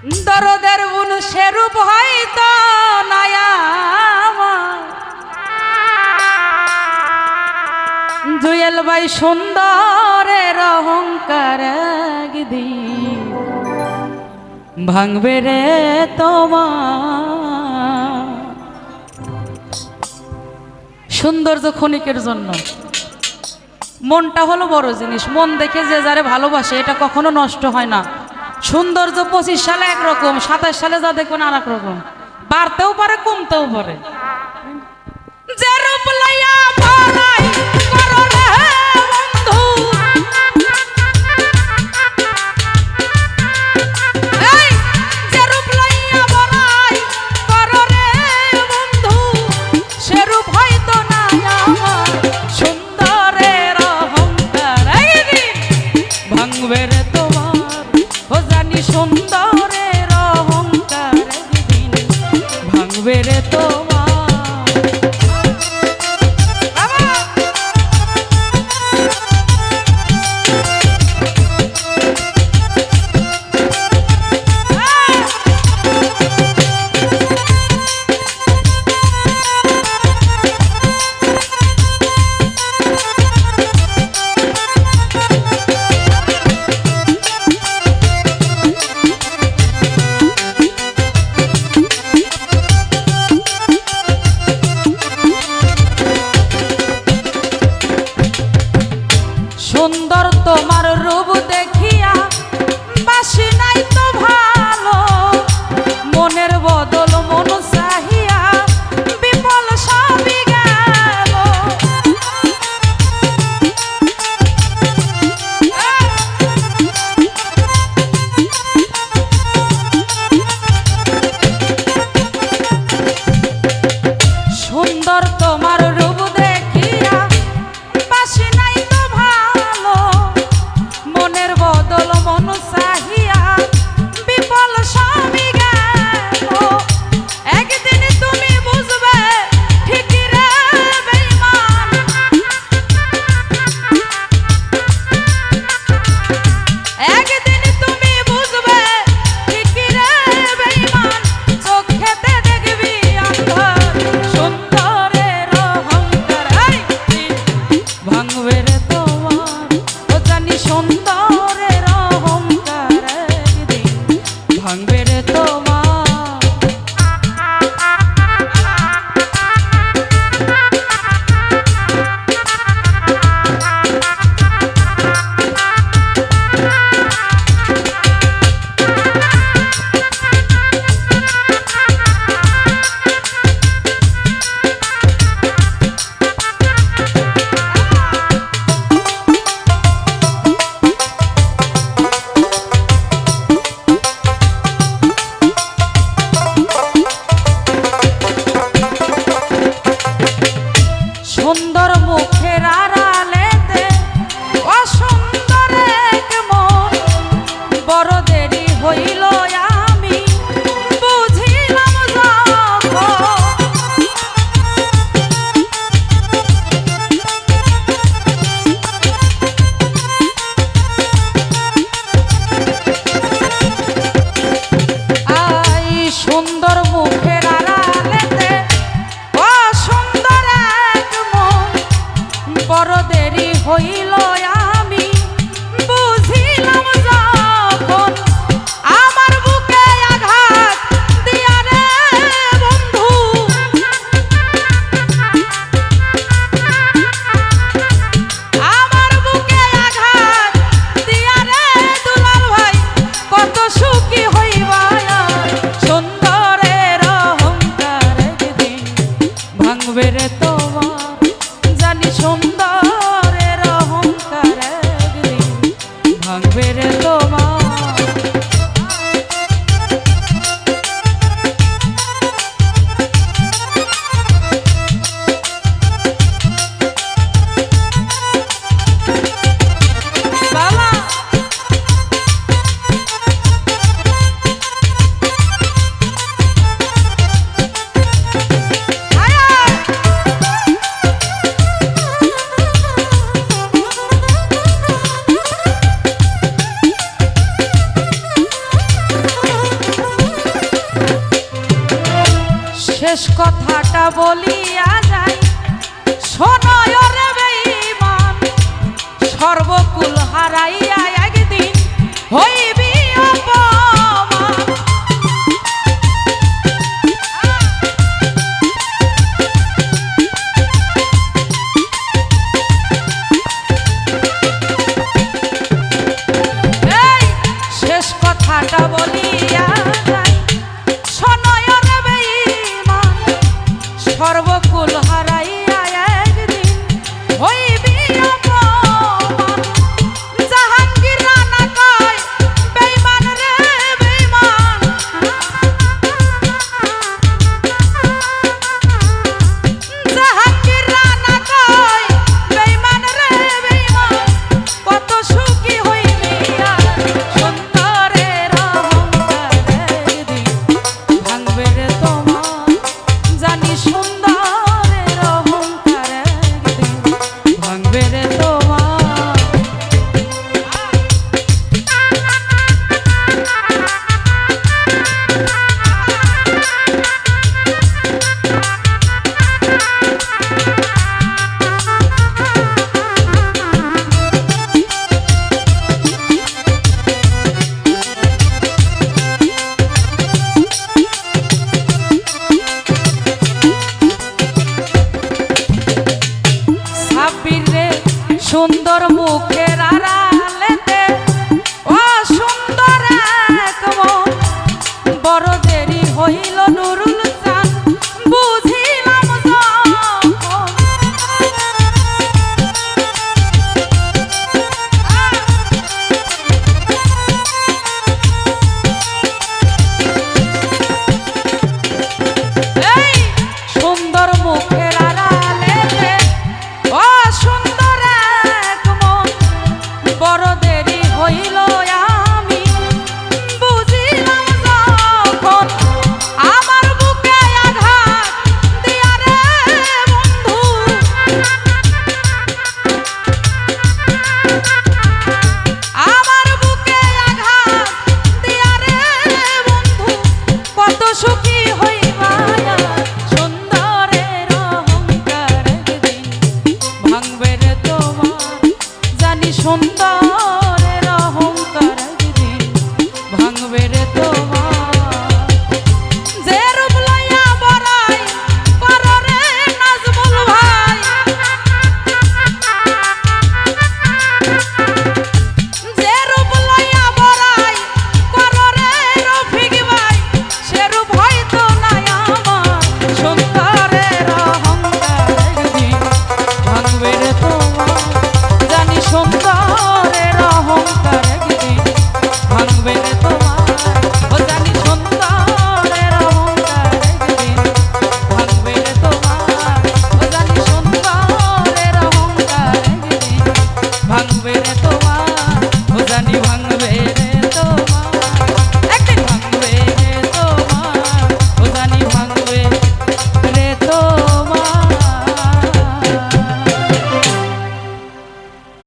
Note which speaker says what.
Speaker 1: দরদের বুন সেরূপ হয়তো নায়া জুয়েল ভাই সুন্দরের অহংকার একদিন ভাঙবে রে তোমার। সৌন্দর্য ক্ষণিকের জন্য, মনটা হলো বড় জিনিস। মন দেখে যে যারে ভালোবাসে এটা কখনো নষ্ট হয় না। সৌন্দর্য 25 সালে একরকম, 27 সালে যা দেখবেন আর এক রকম, বাড়তেও পারে কমতেও পারে। যে রূপ লইয়া বড়াই করো রে বন্ধু, এই যে রূপ লইয়া বড়াই করো রে বন্ধু, সে রূপ হয়তো না আমার সুন্দরের অহংকার একদিন ভাঙবে রে তোমার। ও জানি সুন্দরের অহংকার একদিন ভাঙবে রে তোমার। সুন্দর তোমার রূপ দেখিয়া বাসি নাই তো ভালো, মনের বদল মন চাহিয়া বিফল সবই গেল। সুন্দর তোমার রূপ দেখিয়া বাসি নাই তো ভালো, মনের বদল মন চাহিয়া বিফল সবই গেল। একদিন তুমি বুঝবে ঠিকই রে বেঈমান, একদিন তুমি বুঝবে ঠিকই রে বেঈমান, চোখেতে দেখবি আন্ধার সুন্দরের অহংকার একদিন ভাঙবে রে তোমার। ও জানি সুন্দরের অহংকার একদিন ভাঙবে রে তোমার। সুন্দর মুখের আড়ালেতে অসুন্দর এক মন, বড় দেরি হইল আমি বুঝিলাম যখন। আই সুন্দর মুখের আড়ালেতে অসুন্দর এক মন, বড় দেরি হইল আমি বুঝিলাম যখন। আমার বুক শেষ কথাটা বলিয়া যাই, শোনয় রে বেঈমান, সর্বকুল হারাইয়া একদিন হইবি অপমান। এই শেষ কথাটা বলিয়া যাই, শোনয় রে বেঈমান, সর্বকুল হারাইয়া একদিন হইবি অপমান। জাহাঙ্গীর রানা কয় বেঈমান রে বেঈমান, জাহাঙ্গীর রানা কয় বেঈমান রে বেঈমান, কত সুখী হইবি আর সুন্দরের অহংকার একদিন ভাঙবে রে তোমার, জানি সুন্দরের অহংকার একদিন ভাঙবে রে তোমার। সাব্বিরে সুন্দর মুখের আড়ালেতে অসুন্দর এক মন, বড় দেরি হইল নুরুল চান বুঝিলাম যখন। এই সুন্দর মুখের আড়ালেতে অসুন্দর এক মন, বড় দেরি হইল আমি বুঝিলাম যখন। আমার বুকে আঘাত দিয়া রে বন্ধু, আমার বুকে আঘাত দিয়া রে বন্ধু, কত সুখী হইবা সুন্দরের অহংকার একদিন ভাঙবে রে তোমার, জানি সুন্দরের অহংকার একদিন ভাঙবে রে তোমার। যে রূপ লইয়া বড়াই করো রে নাজমুল ভাই, যে রূপ লইয়া বড়াই করো রে রফিক ভাই, সে রূপ হয়তো নাই আমার, সুন্দরের অহংকার একদিন ভাঙবে রে তোমার, জানি সুন্দরের অহংকার একদিন ভাঙবে রে তোমার, ও জানি সুন্দরের অহংকার একদিন ভাঙবে রে তোমার, ও জানি সুন্দরের অহংকার একদিন ভাঙবে রে তোমার, ও জানি